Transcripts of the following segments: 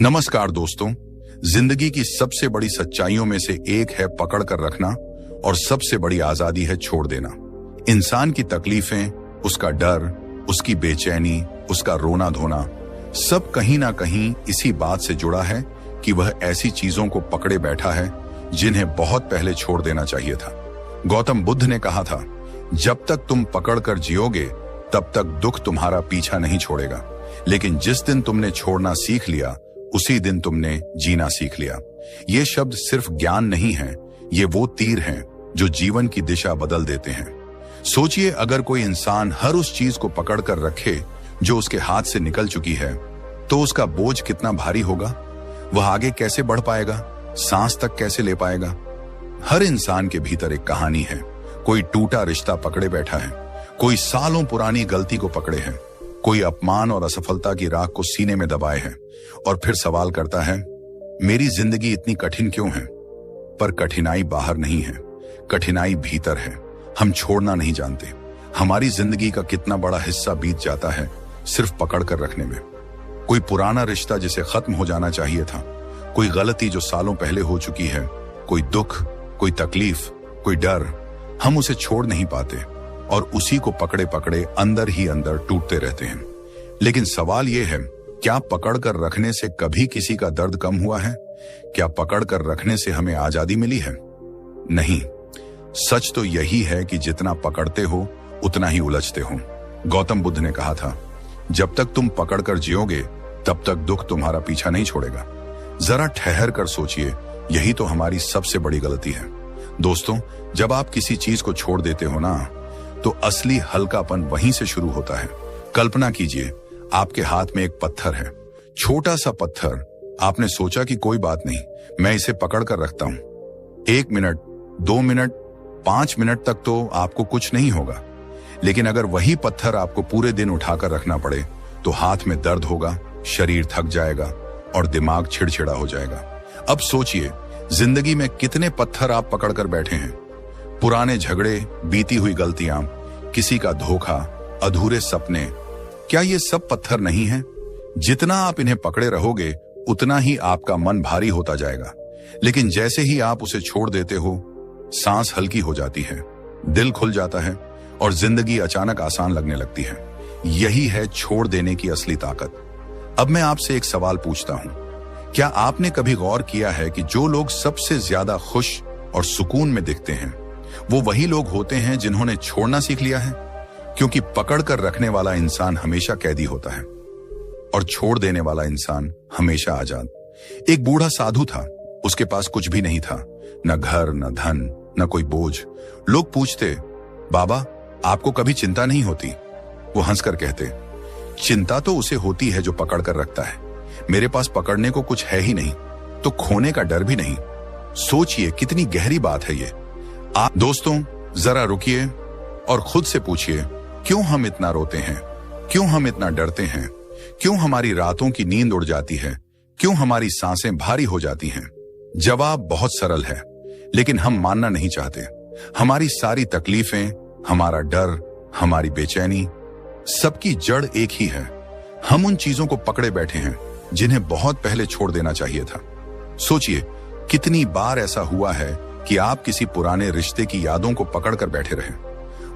नमस्कार दोस्तों, जिंदगी की सबसे बड़ी सच्चाइयों में से एक है पकड़ कर रखना और सबसे बड़ी आजादी है छोड़ देना। इंसान की तकलीफें, उसका डर, उसकी बेचैनी, उसका रोना धोना सब कहीं ना कहीं इसी बात से जुड़ा है कि वह ऐसी चीजों को पकड़े बैठा है जिन्हें बहुत पहले छोड़ देना चाहिए था। गौतम बुद्ध ने कहा था, जब तक तुम पकड़ कर जियोगे तब तक दुख तुम्हारा पीछा नहीं छोड़ेगा, लेकिन जिस दिन तुमने छोड़ना सीख लिया उसी दिन तुमने जीना सीख लिया। ये शब्द सिर्फ ज्ञान नहीं है, ये वो तीर हैं जो जीवन की दिशा बदल देते हैं। सोचिए, अगर कोई इंसान हर उस चीज को पकड़ कर रखे जो उसके हाथ से निकल चुकी है, तो उसका बोझ कितना भारी होगा। वह आगे कैसे बढ़ पाएगा, सांस तक कैसे ले पाएगा। हर इंसान के भीतर एक कहानी है। कोई टूटा रिश्ता पकड़े बैठा है, कोई सालों पुरानी गलती को पकड़े है, कोई अपमान और असफलता की राख को सीने में दबाए है और फिर सवाल करता है, मेरी जिंदगी इतनी कठिन क्यों है। पर कठिनाई बाहर नहीं है, कठिनाई भीतर है। हम छोड़ना नहीं जानते। हमारी जिंदगी का कितना बड़ा हिस्सा बीत जाता है सिर्फ पकड़ कर रखने में। कोई पुराना रिश्ता जिसे खत्म हो जाना चाहिए था, कोई गलती जो सालों पहले हो चुकी है, कोई दुख, कोई तकलीफ, कोई डर, हम उसे छोड़ नहीं पाते और उसी को पकड़े पकड़े अंदर ही अंदर टूटते रहते हैं। लेकिन सवाल यह है, क्या पकड़ कर रखने से कभी किसी का दर्द कम हुआ है? क्या पकड़ कर रखने से हमें आजादी मिली है? नहीं। सच तो यही है कि जितना पकड़ते हो उतना ही उलझते हो। गौतम बुद्ध ने कहा था, जब तक तुम पकड़ कर जियोगे तब तक दुख तुम्हारा पीछा नहीं छोड़ेगा। जरा ठहर कर सोचिए, यही तो हमारी सबसे बड़ी गलती है। दोस्तों, जब आप किसी चीज को छोड़ देते हो ना, तो असली हल्कापन वहीं से शुरू होता है। कल्पना कीजिए, आपके हाथ में एक पत्थर है, छोटा सा पत्थर। आपने सोचा कि कोई बात नहीं, मैं इसे पकड़ कर रखता हूं। 1 मिनट, 2 मिनट, 5 मिनट तक तो आपको कुछ नहीं होगा। लेकिन अगर वही पत्थर आपको पूरे दिन उठाकर रखना पड़े तो हाथ में दर्द होगा, शरीर थक जाएगा और दिमाग चिड़चिड़ा हो जाएगा। अब सोचिए, जिंदगी में कितने पत्थर आप पकड़ कर बैठे हैं। पुराने झगड़े, बीती हुई गलतियां, किसी का धोखा, अधूरे सपने। क्या ये सब पत्थर नहीं है? जितना आप इन्हें पकड़े रहोगे उतना ही आपका मन भारी होता जाएगा। लेकिन जैसे ही आप उसे छोड़ देते हो, सांस हल्की हो जाती है, दिल खुल जाता है और जिंदगी अचानक आसान लगने लगती है। यही है छोड़ देने की असली ताकत। अब मैं आपसे एक सवाल पूछता हूं, क्या आपने कभी गौर किया है कि जो लोग सबसे ज्यादा खुश और सुकून में दिखते हैं वो वही लोग होते हैं जिन्होंने छोड़ना सीख लिया है? क्योंकि पकड़ कर रखने वाला इंसान हमेशा कैदी होता है और छोड़ देने वाला इंसान हमेशा आजाद। एक बूढ़ा साधु था, उसके पास कुछ भी नहीं था, न घर, न धन, न कोई बोझ। लोग पूछते, बाबा आपको कभी चिंता नहीं होती? वो हंसकर कहते, चिंता तो उसे होती है जो पकड़ कर रखता है। मेरे पास पकड़ने को कुछ है ही नहीं, तो खोने का डर भी नहीं। सोचिए, कितनी गहरी बात है ये। आप दोस्तों, जरा रुकिए और खुद से पूछिए, क्यों हम इतना रोते हैं? क्यों हम इतना डरते हैं? क्यों हमारी रातों की नींद उड़ जाती है? क्यों हमारी सांसें भारी हो जाती हैं? जवाब बहुत सरल है, लेकिन हम मानना नहीं चाहते। हमारी सारी तकलीफें, हमारा डर, हमारी बेचैनी, सबकी जड़ एक ही है। हम उन चीजों को पकड़े बैठे हैं जिन्हें बहुत पहले छोड़ देना चाहिए था। सोचिए, कितनी बार ऐसा हुआ है कि आप किसी पुराने रिश्ते की यादों को पकड़ कर बैठे रहे।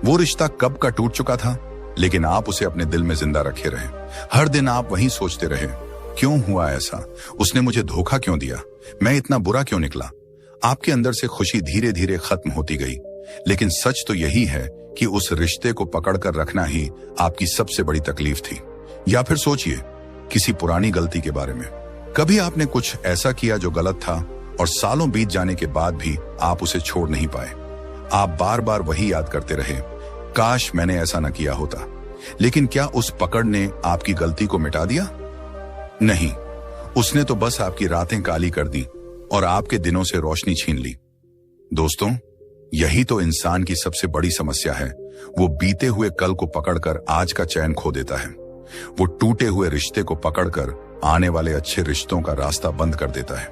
वो रिश्ता कब का टूट चुका था, लेकिन आप उसे अपने दिल में जिंदा रखे रहे। हर दिन आप वहीं सोचते रहे, क्यों हुआ ऐसा? उसने मुझे धोखा क्यों दिया? मैं इतना बुरा क्यों निकला? आपके अंदर से खुशी धीरे धीरे खत्म होती गई। लेकिन सच तो यही है कि उस रिश्ते को पकड़ कर रखना ही आपकी सबसे बड़ी तकलीफ थी। या फिर सोचिए, किसी पुरानी गलती के बारे में। कभी आपने कुछ ऐसा किया जो गलत था और सालों बीत जाने के बाद भी आप उसे छोड़ नहीं पाए। आप बार बार वही याद करते रहे, काश मैंने ऐसा न किया होता। लेकिन क्या उस पकड़ ने आपकी गलती को मिटा दिया? नहीं, उसने तो बस आपकी रातें काली कर दी और आपके दिनों से रोशनी छीन ली। दोस्तों, यही तो इंसान की सबसे बड़ी समस्या है। वो बीते हुए कल को पकड़कर आज का चैन खो देता है। वो टूटे हुए रिश्ते को पकड़कर आने वाले अच्छे रिश्तों का रास्ता बंद कर देता है।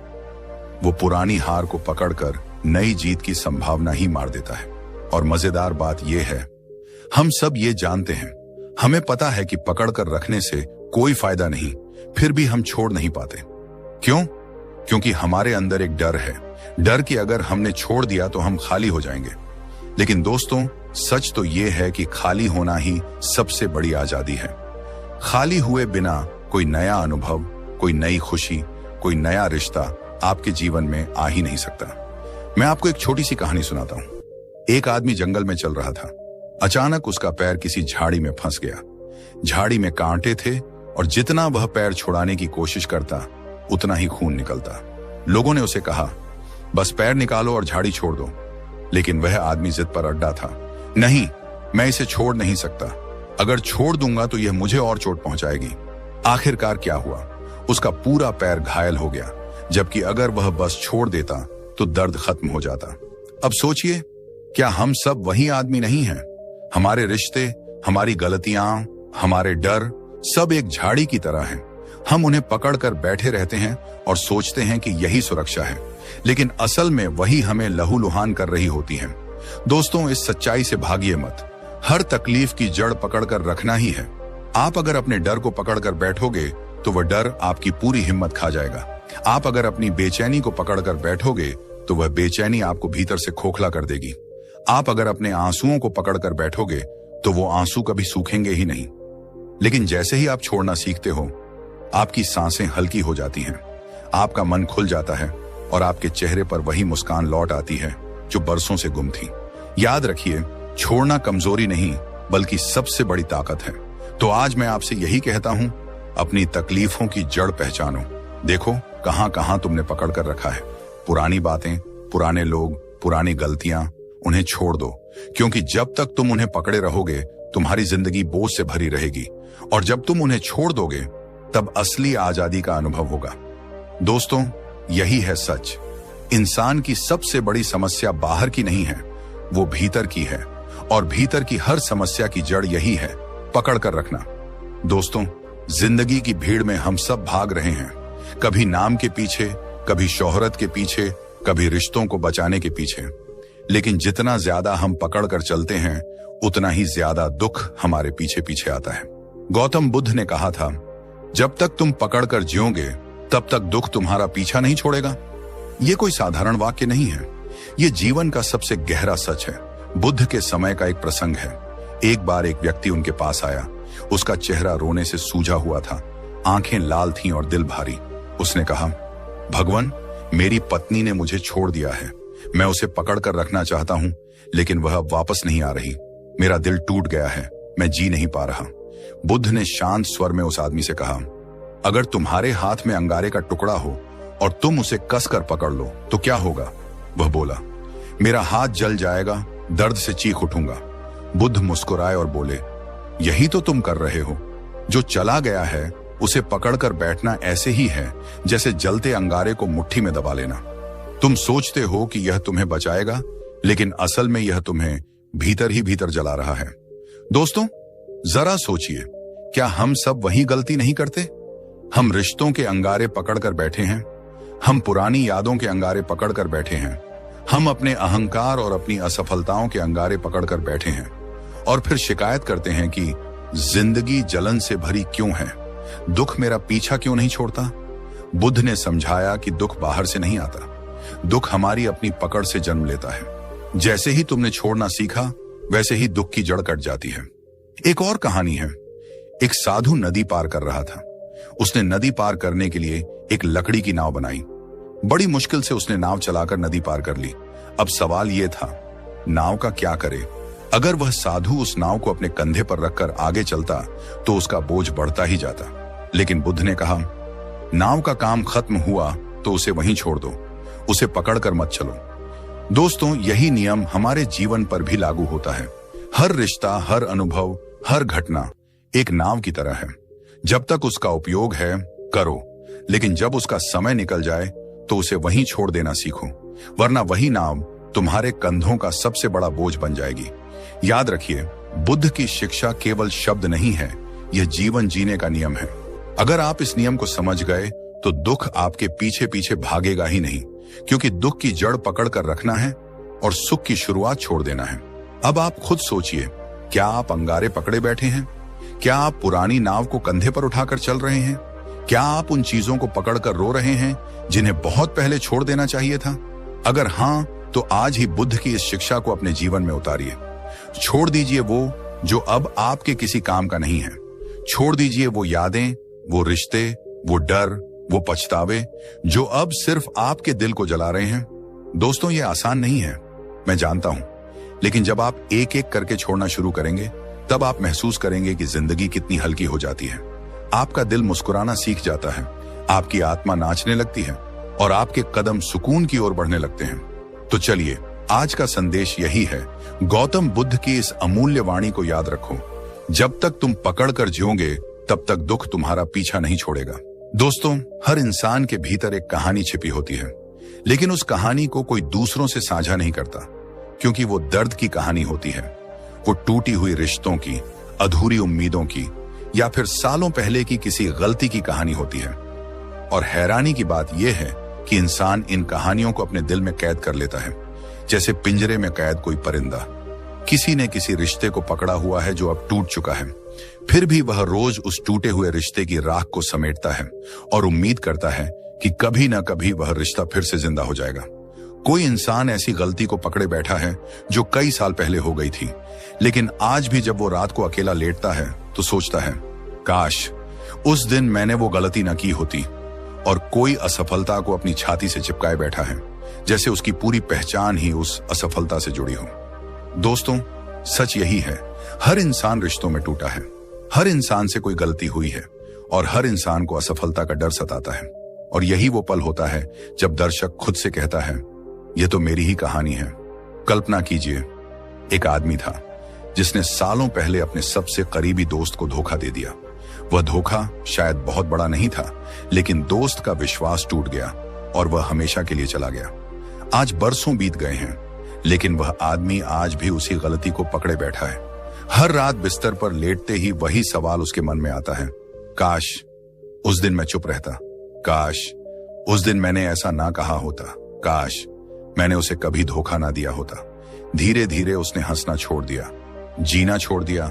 वो पुरानी हार को पकड़कर नई जीत की संभावना ही मार देता है। और मजेदार बात यह है, हम सब ये जानते हैं, हमें पता है कि पकड़ कर रखने से कोई फायदा नहीं, फिर भी हम छोड़ नहीं पाते। क्यों? क्योंकि हमारे अंदर एक डर है, डर कि अगर हमने छोड़ दिया तो हम खाली हो जाएंगे। लेकिन दोस्तों, सच तो यह है कि खाली होना ही सबसे बड़ी आजादी है। खाली हुए बिना कोई नया अनुभव, कोई नई खुशी, कोई नया रिश्ता आपके जीवन में आ ही नहीं सकता। मैं आपको एक छोटी सी कहानी सुनाता हूं। एक आदमी जंगल में चल रहा था। अचानक उसका पैर किसी झाड़ी में फंस गया। झाड़ी में कांटे थे और जितना वह पैर छुड़ाने की कोशिश करता उतना ही खून निकलता। लोगों ने उसे कहा, बस पैर निकालो और झाड़ी छोड़ दो। लेकिन वह आदमी जिद पर अड्डा था। नहीं, मैं इसे छोड़ नहीं सकता। अगर छोड़ दूंगा तो यह मुझे और चोट पहुंचाएगी। आखिरकार क्या हुआ? उसका पूरा पैर घायल हो गया, जबकि अगर वह बस छोड़ देता तो दर्द खत्म हो जाता। अब सोचिए, क्या हम सब वही आदमी नहीं हैं? हमारे रिश्ते, हमारी गलतियां, हमारे डर सब एक झाड़ी की तरह हैं। हम उन्हें पकड़कर बैठे रहते हैं और सोचते हैं कि यही सुरक्षा है, लेकिन असल में वही हमें लहूलुहान कर रही होती हैं। दोस्तों, इस सच्चाई से भागिए मत। हर तकलीफ की जड़ पकड़कर रखना ही है। आप अगर अपने डर को पकड़कर बैठोगे तो वह डर आपकी पूरी हिम्मत खा जाएगा। आप अगर अपनी बेचैनी को पकड़कर बैठोगे तो वह बेचैनी आपको भीतर से खोखला कर देगी। आप अगर अपने आंसुओं को पकड़कर बैठोगे तो वो आंसू कभी सूखेंगे ही नहीं। लेकिन जैसे ही आप छोड़ना सीखते हो, आपकी सांसें हल्की हो जाती हैं, आपका मन खुल जाता है और आपके चेहरे पर वही मुस्कान लौट आती है जो बरसों से गुम थी। याद रखिए, छोड़ना कमजोरी नहीं बल्कि सबसे बड़ी ताकत है। तो आज मैं आपसे यही कहता हूं, अपनी तकलीफों की जड़ पहचानो। देखो कहां कहां तुमने पकड़ कर रखा है। पुरानी बातें, पुराने लोग, पुरानी गलतियां, उन्हें छोड़ दो। क्योंकि जब तक तुम उन्हें पकड़े रहोगे तुम्हारी जिंदगी बोझ से भरी रहेगी, और जब तुम उन्हें छोड़ दोगे तब असली आजादी का अनुभव होगा। दोस्तों, यही है सच। इंसान की सबसे बड़ी समस्या बाहर की नहीं है, वो भीतर की है। और भीतर की हर समस्या की जड़ यही है, पकड़ कर रखना। दोस्तों, जिंदगी की भीड़ में हम सब भाग रहे हैं, कभी नाम के पीछे, कभी शोहरत के पीछे, कभी रिश्तों को बचाने के पीछे। लेकिन जितना ज्यादा हम पकड़ कर चलते हैं उतना ही ज्यादा दुख हमारे पीछे पीछे आता है। गौतम बुद्ध ने कहा था, जब तक तुम पकड़ कर जियोगे तब तक दुख तुम्हारा पीछा नहीं छोड़ेगा। यह कोई साधारण वाक्य नहीं है, यह जीवन का सबसे गहरा सच है। बुद्ध के समय का एक प्रसंग है। एक बार एक व्यक्ति उनके पास आया। उसका चेहरा रोने से सूजा हुआ था, आंखें लाल थीं और दिल भारी। उसने कहा, भगवान, मेरी पत्नी ने मुझे छोड़ दिया है। मैं उसे पकड़ कर रखना चाहता हूं, लेकिन वह अब वापस नहीं आ रही। मेरा दिल टूट गया है, मैं जी नहीं पा रहा। बुद्ध ने शांत स्वर में उस आदमी से कहा, अगर तुम्हारे हाथ में अंगारे का टुकड़ा हो और तुम उसे कसकर पकड़ लो तो क्या होगा? वह बोला, मेरा हाथ जल जाएगा, दर्द से चीख उठूंगा। बुद्ध मुस्कुराए और बोले, यही तो तुम कर रहे हो। जो चला गया है उसे पकड़कर बैठना ऐसे ही है जैसे जलते अंगारे को मुट्ठी में दबा लेना। तुम सोचते हो कि यह तुम्हें बचाएगा, लेकिन असल में यह तुम्हें भीतर ही भीतर जला रहा है। दोस्तों, जरा सोचिए, क्या हम सब वही गलती नहीं करते? हम रिश्तों के अंगारे पकड़कर बैठे हैं, हम पुरानी यादों के अंगारे पकड़कर बैठे हैं, हम अपने अहंकार और अपनी असफलताओं के अंगारे पकड़कर बैठे हैं और फिर शिकायत करते हैं कि जिंदगी जलन से भरी क्यों है, दुख मेरा पीछा क्यों नहीं छोड़ता। बुद्ध ने समझाया कि दुख बाहर से नहीं आता, दुख हमारी अपनी पकड़ से जन्म लेता है। जैसे ही तुमने छोड़ना सीखा वैसे ही दुख की जड़ कट जाती है। एक और कहानी है। एक साधु नदी पार कर रहा था। उसने नदी पार करने के लिए एक लकड़ी की नाव बनाई। बड़ी मुश्किल से उसने नाव चलाकर नदी पार कर ली। अब सवाल यह था, नाव का क्या करे? अगर वह साधु उस नाव को अपने कंधे पर रखकर आगे चलता तो उसका बोझ बढ़ता ही जाता। लेकिन बुद्ध ने कहा, नाव का काम खत्म हुआ तो उसे वहीं छोड़ दो, उसे पकड़कर मत चलो। दोस्तों, यही नियम हमारे जीवन पर भी लागू होता है। हर रिश्ता, हर अनुभव, हर घटना एक नाव की तरह है। जब तक उसका उपयोग है करो, लेकिन जब उसका समय निकल जाए तो उसे वहीं छोड़ देना सीखो, वरना वही नाव तुम्हारे कंधों का सबसे बड़ा बोझ बन जाएगी। याद रखिए, बुद्ध की शिक्षा केवल शब्द नहीं है, यह जीवन जीने का नियम है। अगर आप इस नियम को समझ गए तो दुख आपके पीछे पीछे भागेगा ही नहीं, क्योंकि दुख की जड़ पकड़ कर रखना है और सुख की शुरुआत छोड़ देना है। अब आप खुद सोचिए, क्या आप अंगारे पकड़े बैठे हैं? क्या आप पुरानी नाव को कंधे पर उठाकर चल रहे हैं? क्या आप उन चीजों को पकड़कर रो रहे हैं जिन्हें बहुत पहले छोड़ देना चाहिए था? अगर हां, तो आज ही बुद्ध की इस शिक्षा को अपने जीवन में उतारिए। छोड़ दीजिए वो जो अब आपके किसी काम का नहीं है। छोड़ दीजिए वो यादें, वो रिश्ते, वो डर, वो पछतावे जो अब सिर्फ आपके दिल को जला रहे हैं। दोस्तों, ये आसान नहीं है, मैं जानता हूं, लेकिन जब आप एक एक करके छोड़ना शुरू करेंगे, तब आप महसूस करेंगे कि जिंदगी कितनी हल्की हो जाती है। आपका दिल मुस्कुराना सीख जाता है, आपकी आत्मा नाचने लगती है और आपके कदम सुकून की ओर बढ़ने लगते हैं। तो चलिए, आज का संदेश यही है, गौतम बुद्ध की इस अमूल्य वाणी को याद रखो। जब तक तुम पकड़ कर जियोगे, तब तक दुख तुम्हारा पीछा नहीं छोड़ेगा। दोस्तों, हर इंसान के भीतर एक कहानी छिपी होती है, लेकिन उस कहानी को कोई दूसरों से साझा नहीं करता, क्योंकि वो दर्द की कहानी होती है। वो टूटी हुई रिश्तों की, अधूरी उम्मीदों की, या फिर सालों पहले की किसी गलती की कहानी होती है। और हैरानी की बात यह है कि इंसान इन कहानियों को अपने दिल में कैद कर लेता है, जैसे पिंजरे में कैद कोई परिंदा। किसी ने किसी रिश्ते को पकड़ा हुआ है जो अब टूट चुका है, फिर भी वह रोज उस टूटे हुए रिश्ते की राख को समेटता है और उम्मीद करता है कि कभी ना कभी वह रिश्ता फिर से जिंदा हो जाएगा। कोई इंसान ऐसी गलती को पकड़े बैठा है जो कई साल पहले हो गई थी, लेकिन आज भी जब वो रात को अकेला लेटता है तो सोचता है, काश उस दिन मैंने वो गलती न की होती। और कोई असफलता को अपनी छाती से चिपकाए बैठा है, जैसे उसकी पूरी पहचान ही उस असफलता से जुड़ी हो। दोस्तों, सच यही है, हर इंसान रिश्तों में टूटा है, हर इंसान से कोई गलती हुई है और हर इंसान को असफलता का डर सताता है। और यही वो पल होता है जब दर्शक खुद से कहता है, यह तो मेरी ही कहानी है। कल्पना कीजिए, एक आदमी था जिसने सालों पहले अपने सबसे करीबी दोस्त को धोखा दे दिया। वह धोखा शायद बहुत बड़ा नहीं था, लेकिन दोस्त का विश्वास टूट गया और वह हमेशा के लिए चला गया। आज बरसों बीत गए हैं, लेकिन वह आदमी आज भी उसी गलती को पकड़े बैठा है। हर रात बिस्तर पर लेटते ही वही सवाल उसके मन में आता है, काश उस दिन मैं चुप रहता, काश उस दिन मैंने ऐसा ना कहा होता, काश मैंने उसे कभी धोखा ना दिया होता। धीरे धीरे उसने हंसना छोड़ दिया, जीना छोड़ दिया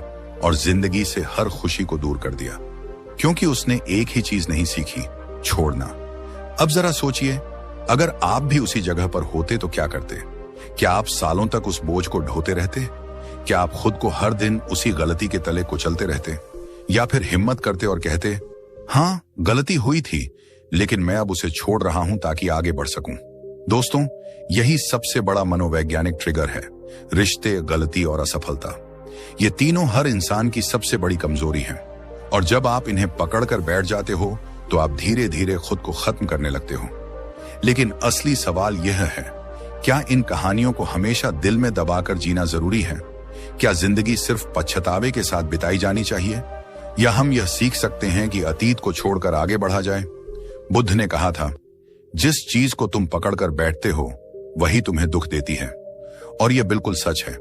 और जिंदगी से हर खुशी को दूर कर दिया, क्योंकि उसने एक ही चीज नहीं सीखी, छोड़ना। अब जरा सोचिए, अगर आप भी उसी जगह पर होते तो क्या करते? क्या आप सालों तक उस बोझ को ढोते रहते? क्या आप खुद को हर दिन उसी गलती के तले कुचलते रहते? या फिर हिम्मत करते और कहते, हाँ गलती हुई थी, लेकिन मैं अब उसे छोड़ रहा हूं ताकि आगे बढ़ सकूं। दोस्तों, यही सबसे बड़ा मनोवैज्ञानिक ट्रिगर है, रिश्ते, गलती और असफलता। ये तीनों हर इंसान की सबसे बड़ी कमजोरी है, और जब आप इन्हें पकड़कर बैठ जाते हो तो आप धीरे धीरे खुद को खत्म करने लगते हो। लेकिन असली सवाल यह है, क्या इन कहानियों को हमेशा दिल में दबाकर जीना जरूरी है? क्या जिंदगी सिर्फ पछतावे के साथ बिताई जानी चाहिए, या हम यह सीख सकते हैं कि अतीत को छोड़कर आगे बढ़ा जाए? बुद्ध ने कहा था, जिस चीज को तुम पकड़कर बैठते हो वही तुम्हें दुख देती है। और यह बिल्कुल सच है।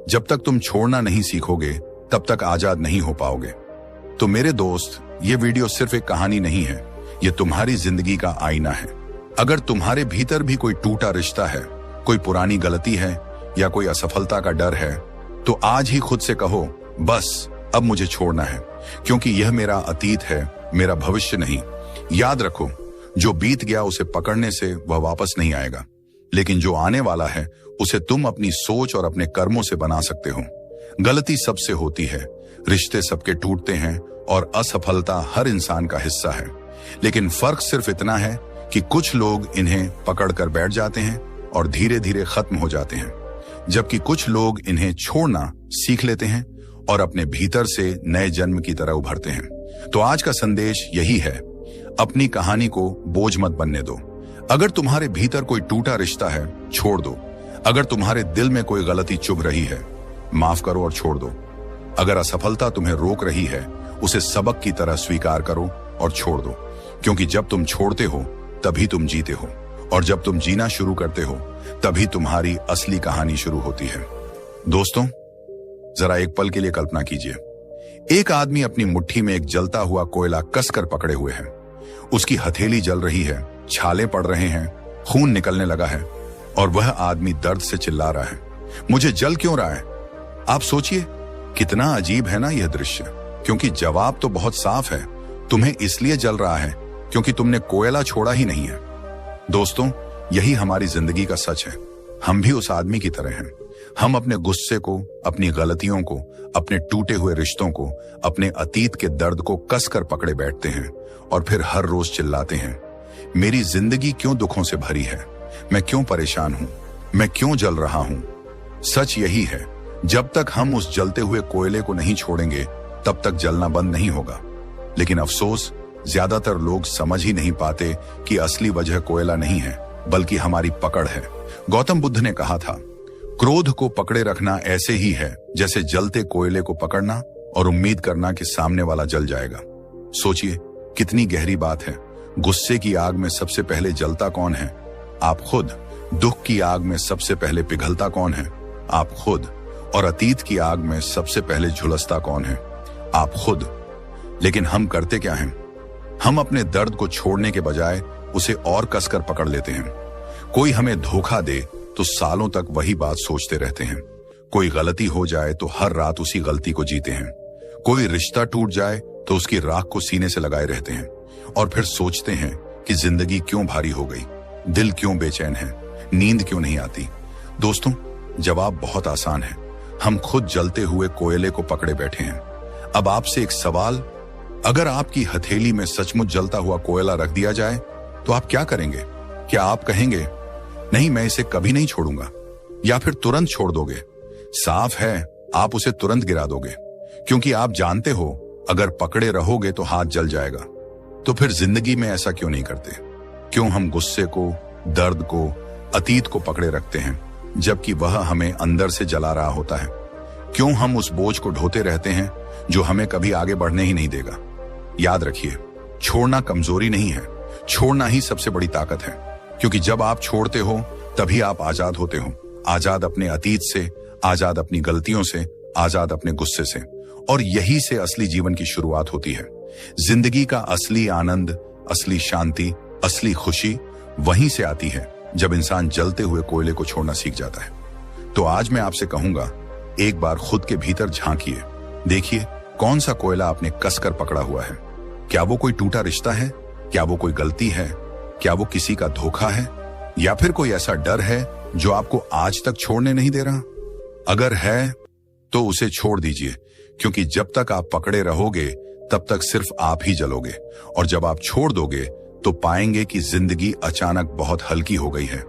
जब तक तुम छोड़ना नहीं सीखोगे, तब तक आजाद नहीं हो पाओगे। तो मेरे दोस्त, ये वीडियो सिर्फ एक कहानी नहीं है, ये तुम्हारी जिंदगी का आईना है। अगर तुम्हारे भीतर भी कोई टूटा रिश्ता है, कोई पुरानी गलती है या कोई असफलता का डर है, तो आज ही खुद से कहो, बस अब मुझे छोड़ना है, क्योंकि यह मेरा अतीत है, मेरा भविष्य नहीं। याद रखो, जो बीत गया उसे पकड़ने से वह वापस नहीं आएगा, लेकिन जो आने वाला है उसे तुम अपनी सोच और अपने कर्मों से बना सकते हो। गलती सबसे होती है, रिश्ते सबके टूटते हैं और असफलता हर इंसान का हिस्सा है। लेकिन फर्क सिर्फ इतना है कि कुछ लोग इन्हें पकड़कर बैठ जाते हैं और धीरे धीरे खत्म हो जाते हैं, जबकि कुछ लोग इन्हें छोड़ना सीख लेते हैं और अपने भीतर से नए जन्म की तरह उभरते हैं। तो आज का संदेश यही है, अपनी कहानी को बोझ मत बनने दो। अगर तुम्हारे भीतर कोई टूटा रिश्ता है, छोड़ दो। अगर तुम्हारे दिल में कोई गलती चुभ रही है, माफ करो और छोड़ दो। अगर असफलता तुम्हें रोक रही है, उसे सबक की तरह स्वीकार करो और छोड़ दो, क्योंकि जब तुम छोड़ते हो तभी तुम जीते हो, और जब तुम जीना शुरू करते हो तभी तुम्हारी असली कहानी शुरू होती है। दोस्तों, जरा एक पल के लिए कल्पना कीजिए, एक आदमी अपनी मुट्ठी में एक जलता हुआ कोयला कसकर पकड़े हुए है। उसकी हथेली जल रही है, छाले पड़ रहे हैं, खून निकलने लगा है और वह आदमी दर्द से चिल्ला रहा है, मुझे जल क्यों रहा है? आप सोचिए, कितना अजीब है ना यह दृश्य, क्योंकि जवाब तो बहुत साफ है, तुम्हें इसलिए जल रहा है क्योंकि तुमने कोयला छोड़ा ही नहीं है। दोस्तों, यही हमारी जिंदगी का सच है। हम भी उस आदमी की तरह हैं। हम अपने गुस्से को, अपनी गलतियों को, अपने टूटे हुए रिश्तों को, अपने अतीत के दर्द को कसकर पकड़े बैठते हैं और फिर हर रोज चिल्लाते हैं, मेरी जिंदगी क्यों दुखों से भरी है, मैं क्यों परेशान हूं, मैं क्यों जल रहा हूं। सच यही है, जब तक हम उस जलते हुए कोयले को नहीं छोड़ेंगे तब तक जलना बंद नहीं होगा। लेकिन अफसोस, ज्यादातर लोग समझ ही नहीं पाते कि असली वजह कोयला नहीं है बल्कि हमारी पकड़ है। गौतम बुद्ध ने कहा था, क्रोध को पकड़े रखना ऐसे ही है जैसे जलते कोयले को पकड़ना और उम्मीद करना कि सामने वाला जल जाएगा। सोचिए, कितनी गहरी बात है। गुस्से की आग में सबसे पहले जलता कौन है? आप खुद। दुख की आग में सबसे पहले पिघलता कौन है? आप खुद। और अतीत की आग में सबसे पहले झुलसता कौन है? आप खुद। लेकिन हम करते क्या हैं? हम अपने दर्द को छोड़ने के बजाय उसे और कसकर पकड़ लेते हैं। कोई हमें धोखा दे तो सालों तक वही बात सोचते रहते हैं। कोई गलती हो जाए तो हर रात उसी गलती को जीते हैं। कोई रिश्ता टूट जाए तो उसकी राख को सीने से लगाए रहते हैं और फिर सोचते हैं कि जिंदगी क्यों भारी हो गई, दिल क्यों बेचैन है, नींद क्यों नहीं आती। दोस्तों, जवाब बहुत आसान है। हम खुद जलते हुए कोयले को पकड़े बैठे हैं। अब आपसे एक सवाल, अगर आपकी हथेली में सचमुच जलता हुआ कोयला रख दिया जाए तो आप क्या करेंगे? क्या आप कहेंगे, नहीं मैं इसे कभी नहीं छोड़ूंगा, या फिर तुरंत छोड़ दोगे? साफ है, आप उसे तुरंत गिरा दोगे, क्योंकि आप जानते हो अगर पकड़े रहोगे तो हाथ जल जाएगा। तो फिर जिंदगी में ऐसा क्यों नहीं करते? क्यों हम गुस्से को, दर्द को, अतीत को पकड़े रखते हैं जबकि वह हमें अंदर से जला रहा होता है? क्यों हम उस बोझ को ढोते रहते हैं जो हमें कभी आगे बढ़ने ही नहीं देगा? याद रखिए, छोड़ना कमजोरी नहीं है, छोड़ना ही सबसे बड़ी ताकत है। क्योंकि जब आप छोड़ते हो तभी आप आजाद होते हो। आजाद अपने अतीत से, आजाद अपनी गलतियों से, आजाद अपने गुस्से से। और यही से असली जीवन की शुरुआत होती है। जिंदगी का असली आनंद, असली शांति, असली खुशी वहीं से आती है जब इंसान जलते हुए कोयले को छोड़ना सीख जाता है। तो आज मैं आपसे कहूंगा, एक बार खुद के भीतर झांकिए, देखिए कौन सा कोयला आपने कसकर पकड़ा हुआ है। क्या वो कोई टूटा रिश्ता है? क्या वो कोई गलती है? क्या वो किसी का धोखा है? या फिर कोई ऐसा डर है जो आपको आज तक छोड़ने नहीं दे रहा? अगर है तो उसे छोड़ दीजिए, क्योंकि जब तक आप पकड़े रहोगे तब तक सिर्फ आप ही जलोगे। और जब आप छोड़ दोगे तो पाएंगे कि जिंदगी अचानक बहुत हल्की हो गई है,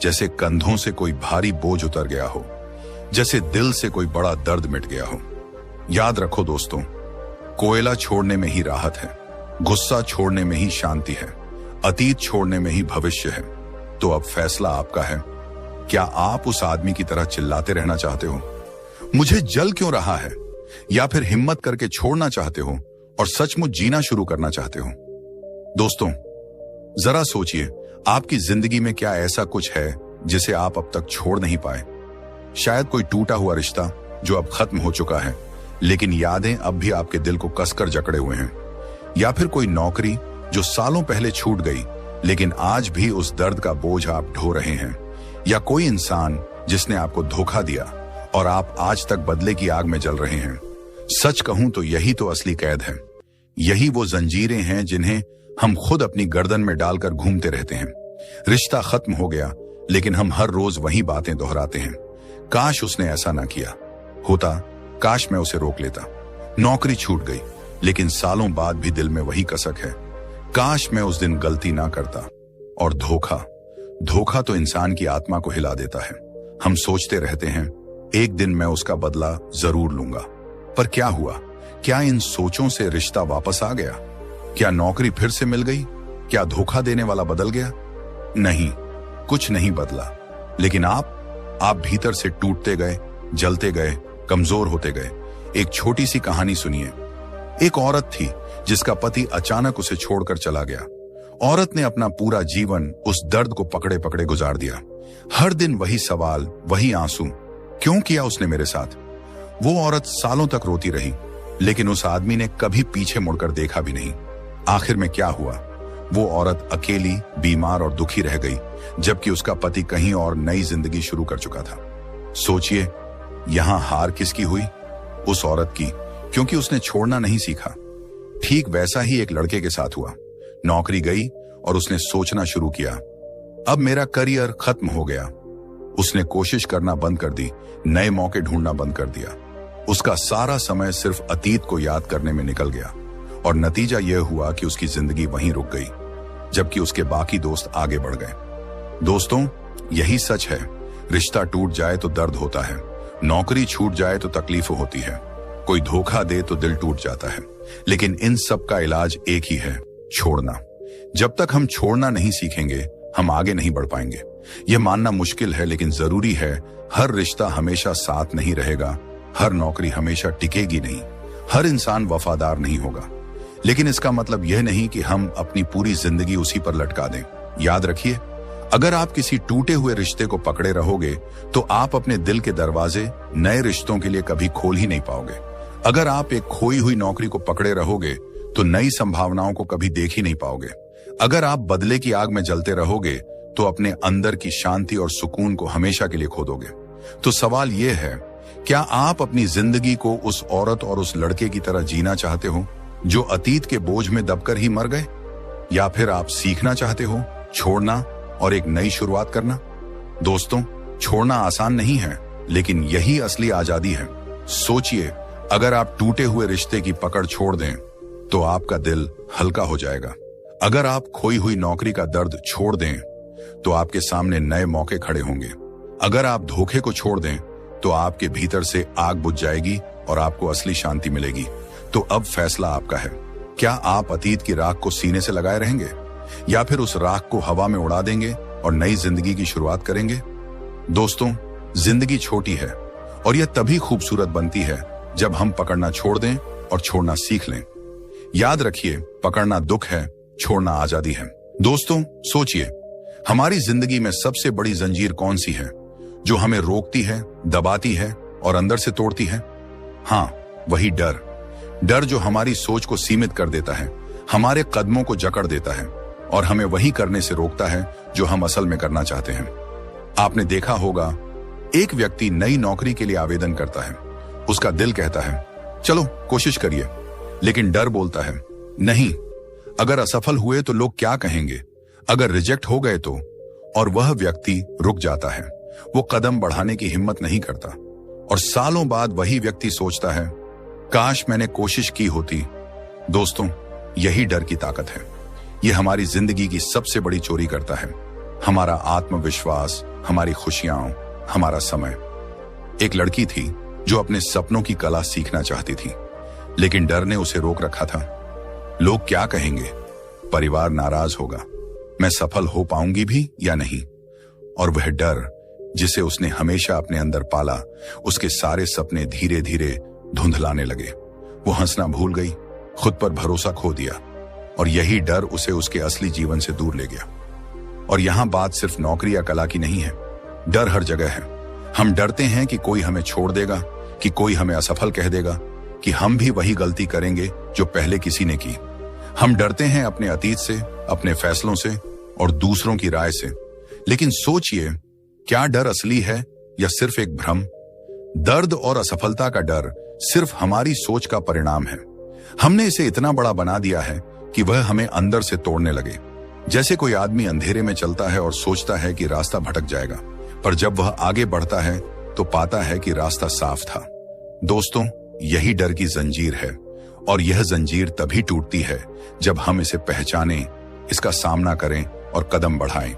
जैसे कंधों से कोई भारी बोझ उतर गया हो, जैसे दिल से कोई बड़ा दर्द मिट गया हो। याद रखो दोस्तों, कोयला छोड़ने में ही राहत है, गुस्सा छोड़ने में ही शांति है, अतीत छोड़ने में ही भविष्य है। तो अब फैसला आपका है। क्या आप उस आदमी की तरह चिल्लाते रहना चाहते हो, मुझे जल क्यों रहा है? या फिर हिम्मत करके छोड़ना चाहते हो और सचमुच जीना शुरू करना चाहते हो? दोस्तों, जरा सोचिए, आपकी जिंदगी में क्या ऐसा कुछ है जिसे आप अब तक छोड़ नहीं पाए? शायद कोई टूटा हुआ रिश्ता जो अब खत्म हो चुका है, लेकिन यादें अब भी आपके दिल को कसकर जकड़े हुए हैं। या फिर कोई नौकरी जो सालों पहले छूट गई, लेकिन आज भी उस दर्द का बोझ आप ढो रहे हैं। या कोई इंसान जिसने आपको धोखा दिया और आप आज तक बदले की आग में जल रहे हैं। सच कहूं तो यही तो असली कैद है। यही वो जंजीरें हैं जिन्हें हम खुद अपनी गर्दन में डालकर घूमते रहते हैं। रिश्ता खत्म हो गया, लेकिन हम हर रोज वही बातें दोहराते हैं। काश उसने ऐसा ना किया होता, काश मैं उसे रोक लेता। नौकरी छूट गई, लेकिन सालों बाद भी दिल में वही कसक है, काश मैं उस दिन गलती ना करता। और धोखा तो इंसान की आत्मा को हिला देता है। हम सोचते रहते हैं, एक दिन मैं उसका बदला जरूर लूंगा। पर क्या हुआ? क्या इन सोचों से रिश्ता वापस आ गया? क्या नौकरी फिर से मिल गई? क्या धोखा देने वाला बदल गया? नहीं, कुछ नहीं बदला। लेकिन आप भीतर से टूटते गए, जलते गए, कमजोर होते गए। एक छोटी सी कहानी सुनिए। एक औरत थी जिसका पति अचानक उसे छोड़कर चला गया। औरत ने अपना पूरा जीवन उस दर्द को पकड़े पकड़े गुजार दिया। हर दिन वही सवाल, वही आंसू, क्यों किया उसने मेरे साथ? वो औरत सालों तक रोती रही, लेकिन उस आदमी ने कभी पीछे मुड़कर देखा भी नहीं। आखिर में क्या हुआ? वो औरत अकेली, बीमार और दुखी रह गई, जबकि उसका पति कहीं और नई जिंदगी शुरू कर चुका था। सोचिए, यहां हार किसकी हुई? उस औरत की, क्योंकि उसने छोड़ना नहीं सीखा। ठीक वैसा ही एक लड़के के साथ हुआ। नौकरी गई और उसने सोचना शुरू किया, अब मेरा करियर खत्म हो गया। उसने कोशिश करना बंद कर दी, नए मौके ढूंढना बंद कर दिया। उसका सारा समय सिर्फ अतीत को याद करने में निकल गया और नतीजा यह हुआ कि उसकी जिंदगी वहीं रुक गई, जबकि उसके बाकी दोस्त आगे बढ़ गए। दोस्तों, यही सच है। रिश्ता टूट जाए तो दर्द होता है, नौकरी छूट जाए तो तकलीफ होती है, कोई धोखा दे तो दिल टूट जाता है। लेकिन इन सब का इलाज एक ही है, छोड़ना। जब तक हम छोड़ना नहीं सीखेंगे, हम आगे नहीं बढ़ पाएंगे। यह मानना मुश्किल है, लेकिन जरूरी है। हर रिश्ता हमेशा साथ नहीं रहेगा, हर नौकरी हमेशा टिकेगी नहीं, हर इंसान वफादार नहीं होगा। लेकिन इसका मतलब यह नहीं कि हम अपनी पूरी जिंदगी उसी पर लटका दें। याद रखिए, अगर आप किसी टूटे हुए रिश्ते को पकड़े रहोगे तो आप अपने दिल के दरवाजे नए रिश्तों के लिए कभी खोल ही नहीं पाओगे। अगर आप एक खोई हुई नौकरी को पकड़े रहोगे तो नई संभावनाओं को कभी देख ही नहीं पाओगे। अगर आप बदले की आग में जलते रहोगे तो अपने अंदर की शांति और सुकून को हमेशा के लिए खो दोगे। तो सवाल यह है, क्या आप अपनी जिंदगी को उस औरत और उस लड़के की तरह जीना चाहते हो जो अतीत के बोझ में दबकर ही मर गए, या फिर आप सीखना चाहते हो, छोड़ना और एक नई शुरुआत करना? दोस्तों, छोड़ना आसान नहीं है, लेकिन यही असली आजादी है। सोचिए, अगर आप टूटे हुए रिश्ते की पकड़ छोड़ दें तो आपका दिल हल्का हो जाएगा। अगर आप खोई हुई नौकरी का दर्द छोड़ दें तो आपके सामने नए मौके खड़े होंगे। अगर आप धोखे को छोड़ दें तो आपके भीतर से आग बुझ जाएगी और आपको असली शांति मिलेगी। तो अब फैसला आपका है। क्या आप अतीत की राख को सीने से लगाए रहेंगे, या फिर उस राख को हवा में उड़ा देंगे और नई जिंदगी की शुरुआत करेंगे? दोस्तों, जिंदगी छोटी है और यह तभी खूबसूरत बनती है जब हम पकड़ना छोड़ दें और छोड़ना सीख लें। याद रखिए, पकड़ना दुख है, छोड़ना आजादी है। दोस्तों, सोचिए, हमारी जिंदगी में सबसे बड़ी जंजीर कौन सी है जो हमें रोकती है, दबाती है और अंदर से तोड़ती है? हाँ, वही डर। डर जो हमारी सोच को सीमित कर देता है, हमारे कदमों को जकड़ देता है और हमें वही करने से रोकता है जो हम असल में करना चाहते हैं। आपने देखा होगा, एक व्यक्ति नई नौकरी के लिए आवेदन करता है। उसका दिल कहता है, चलो कोशिश करिए, लेकिन डर बोलता है, नहीं, अगर असफल हुए तो लोग क्या कहेंगे, अगर रिजेक्ट हो गए तो। और वह व्यक्ति रुक जाता है, वो कदम बढ़ाने की हिम्मत नहीं करता। और सालों बाद वही व्यक्ति सोचता है, काश मैंने कोशिश की होती। दोस्तों, यही डर की ताकत है। यह हमारी जिंदगी की सबसे बड़ी चोरी करता है, हमारा आत्मविश्वास, हमारी खुशियां, हमारा समय। एक लड़की थी जो अपने सपनों की कला सीखना चाहती थी, लेकिन डर ने उसे रोक रखा था। लोग क्या कहेंगे, परिवार नाराज होगा, मैं सफल हो पाऊंगी भी या नहीं? और वह डर जिसे उसने हमेशा अपने अंदर पाला, उसके सारे सपने धीरे धीरे धुंधलाने लगे। वो हंसना भूल गई, खुद पर भरोसा खो दिया, और यही डर उसे उसके असली जीवन से दूर ले गया। और यहां बात सिर्फ नौकरी या कला की नहीं है, डर हर जगह है। हम डरते हैं कि कोई हमें छोड़ देगा, कि कोई हमें असफल कह देगा, कि हम भी वही गलती करेंगे जो पहले किसी ने की। हम डरते हैं अपने अतीत से, अपने फैसलों से और दूसरों की राय से। लेकिन सोचिए, क्या डर असली है या सिर्फ एक भ्रम? दर्द और असफलता का डर सिर्फ हमारी सोच का परिणाम है। हमने इसे इतना बड़ा बना दिया है कि वह हमें अंदर से तोड़ने लगे। जैसे कोई आदमी अंधेरे में चलता है और सोचता है कि रास्ता भटक जाएगा, पर जब वह आगे बढ़ता है तो पाता है कि रास्ता साफ था। दोस्तों, यही डर की जंजीर है, और यह जंजीर तभी टूटती है जब हम इसे पहचानें, इसका सामना करें और कदम बढ़ाएं।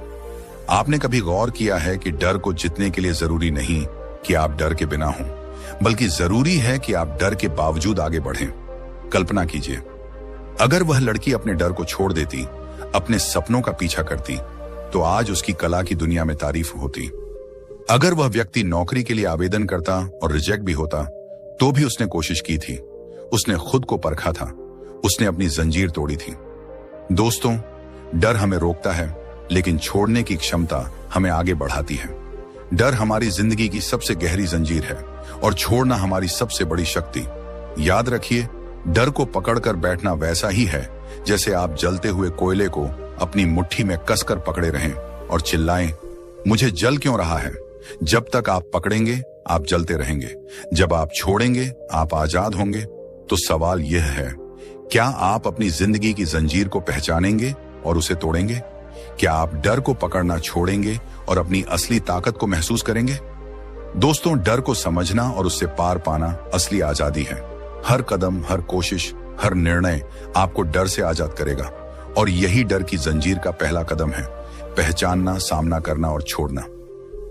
आपने कभी गौर किया है कि डर को जीतने के लिए जरूरी नहीं कि आप डर के बिना हों, बल्कि जरूरी है कि आप डर के बावजूद आगे बढ़ें। कल्पना कीजिए, अगर वह लड़की अपने डर को छोड़ देती, अपने सपनों का पीछा करती, तो आज उसकी कला की दुनिया में तारीफ होती। अगर वह व्यक्ति नौकरी के लिए आवेदन करता और रिजेक्ट भी होता, तो भी उसने कोशिश की थी, उसने खुद को परखा था, उसने अपनी जंजीर तोड़ी थी। दोस्तों, डर हमें रोकता है, लेकिन छोड़ने की क्षमता हमें आगे बढ़ाती है। डर हमारी जिंदगी की सबसे गहरी जंजीर है और छोड़ना हमारी सबसे बड़ी शक्ति। याद रखिए, डर को पकड़कर बैठना वैसा ही है जैसे आप जलते हुए कोयले को अपनी मुट्ठी में कसकर पकड़े रहें और चिल्लाएं, मुझे जल क्यों रहा है? जब तक आप पकड़ेंगे, आप जलते रहेंगे। जब आप छोड़ेंगे, आप आजाद होंगे। तो सवाल यह है, क्या आप अपनी जिंदगी की जंजीर को पहचानेंगे और उसे तोड़ेंगे? क्या आप डर को पकड़ना छोड़ेंगे और अपनी असली ताकत को महसूस करेंगे? दोस्तों, डर को समझना और उससे पार पाना असली आजादी है। हर कदम, हर कोशिश, हर निर्णय आपको डर से आजाद करेगा और यही डर की जंजीर का पहला कदम है, पहचानना, सामना करना और छोड़ना।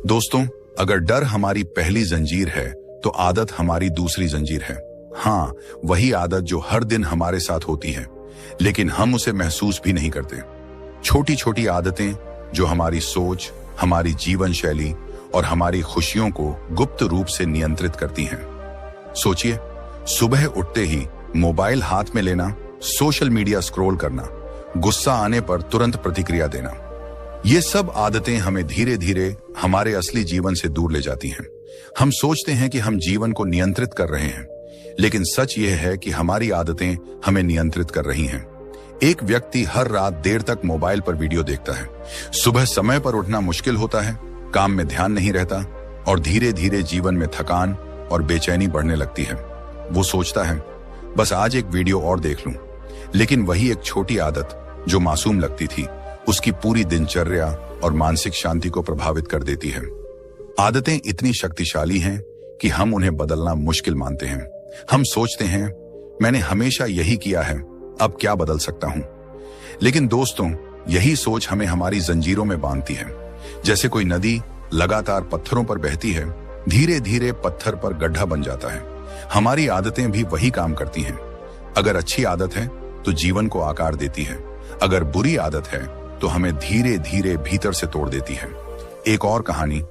दोस्तों, अगर डर हमारी पहली जंजीर है तो आदत हमारी दूसरी जंजीर है। हाँ, वही आदत जो हर दिन हमारे साथ होती है लेकिन हम उसे महसूस भी नहीं करते। छोटी छोटी आदतें जो हमारी सोच, हमारी जीवन शैली और हमारी खुशियों को गुप्त रूप से नियंत्रित करती हैं। सोचिए, सुबह उठते ही मोबाइल हाथ में लेना, सोशल मीडिया स्क्रॉल करना, गुस्सा आने पर तुरंत प्रतिक्रिया देना, ये सब आदतें हमें धीरे धीरे हमारे असली जीवन से दूर ले जाती हैं। हम सोचते हैं कि हम जीवन को नियंत्रित कर रहे हैं, लेकिन सच यह है कि हमारी आदतें हमें नियंत्रित कर रही हैं। एक व्यक्ति हर रात देर तक मोबाइल पर वीडियो देखता है, सुबह समय पर उठना मुश्किल होता है, काम में ध्यान नहीं रहता और धीरे धीरे जीवन में थकान और बेचैनी बढ़ने लगती है। वो सोचता है, बस आज एक वीडियो और देख लूं, लेकिन वही एक छोटी आदत जो मासूम लगती थी, उसकी पूरी दिनचर्या और मानसिक शांति को प्रभावित कर देती है। आदतें इतनी शक्तिशाली हैं कि हम उन्हें बदलना मुश्किल मानते हैं। हम सोचते हैं, मैंने हमेशा यही किया है, अब क्या बदल सकता हूं? लेकिन दोस्तों, यही सोच हमें हमारी जंजीरों में बांधती है। जैसे कोई नदी लगातार पत्थरों पर बहती है, धीरे धीरे पत्थर पर गड्ढा बन जाता है। हमारी आदतें भी वही काम करती हैं। अगर अच्छी आदत है तो जीवन को आकार देती है, अगर बुरी आदत है तो हमें धीरे धीरे भीतर से तोड़ देती है। एक और कहानी